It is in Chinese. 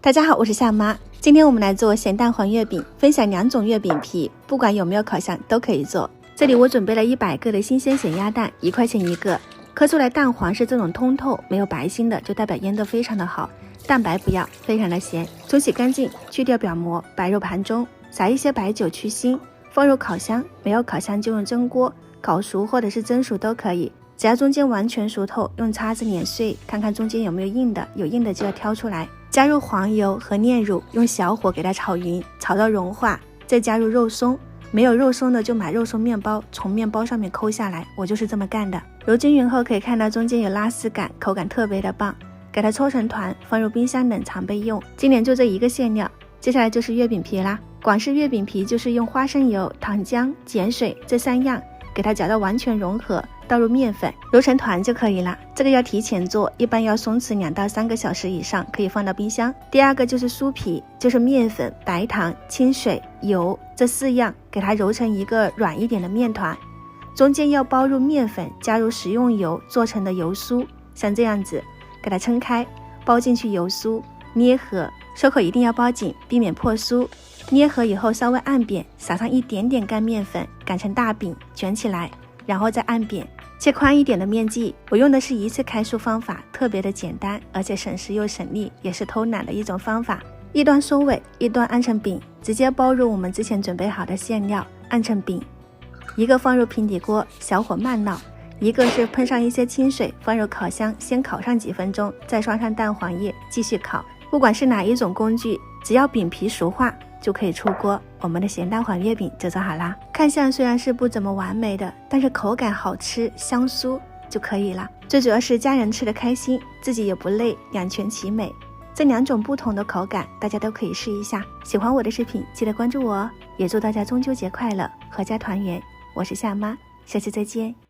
大家好，我是夏妈。今天我们来做咸蛋黄月饼，分享2种月饼皮，不管有没有烤箱都可以做。这里我准备了100个的新鲜咸鸭蛋，1块钱1个。磕出来蛋黄是这种通透没有白心的，就代表腌得非常的好。蛋白不要，非常的咸。冲洗干净，去掉表膜，摆入盘中，撒一些白酒去腥，放入烤箱。没有烤箱就用蒸锅烤熟或者是蒸熟都可以。只要中间完全熟透，用叉子碾碎，看看中间有没有硬的，有硬的就要挑出来。加入黄油和炼乳，用小火给它炒匀，炒到融化，再加入肉松。没有肉松的就买肉松面包，从面包上面抠下来，我就是这么干的。揉均匀后可以看到中间有拉丝感，口感特别的棒。给它搓成团，放入冰箱冷藏备用。今年就这一个馅料，接下来就是月饼皮啦。广式月饼皮就是用花生油、糖浆、碱水这3样，给它搅到完全融合，倒入面粉，揉成团就可以了。这个要提前做，一般要松弛2到3个小时以上，可以放到冰箱。第二个就是酥皮，就是面粉、白糖、清水、油这4样，给它揉成一个软一点的面团，中间要包入面粉，加入食用油做成的油酥，像这样子，给它撑开，包进去油酥，捏合，收口一定要包紧，避免破酥。捏合以后稍微按扁，撒上一点点干面粉，擀成大饼，卷起来，然后再按扁，切宽一点的面剂。我用的是一次开酥方法，特别的简单，而且省时又省力，也是偷懒的一种方法。一端收尾，一端按成饼，直接包入我们之前准备好的馅料，按成饼。一个放入平底锅，小火慢烙；一个是喷上一些清水，放入烤箱，先烤上几分钟，再刷上蛋黄液继续烤。不管是哪一种工具，只要饼皮熟化就可以出锅，我们的咸蛋黄月饼就做好啦。看相虽然是不怎么完美的，但是口感好吃香酥就可以了。最主要是家人吃得开心，自己也不累，两全其美。这2种不同的口感大家都可以试一下。喜欢我的视频记得关注我哦，也祝大家中秋节快乐，阖家团圆。我是夏妈，下期再见。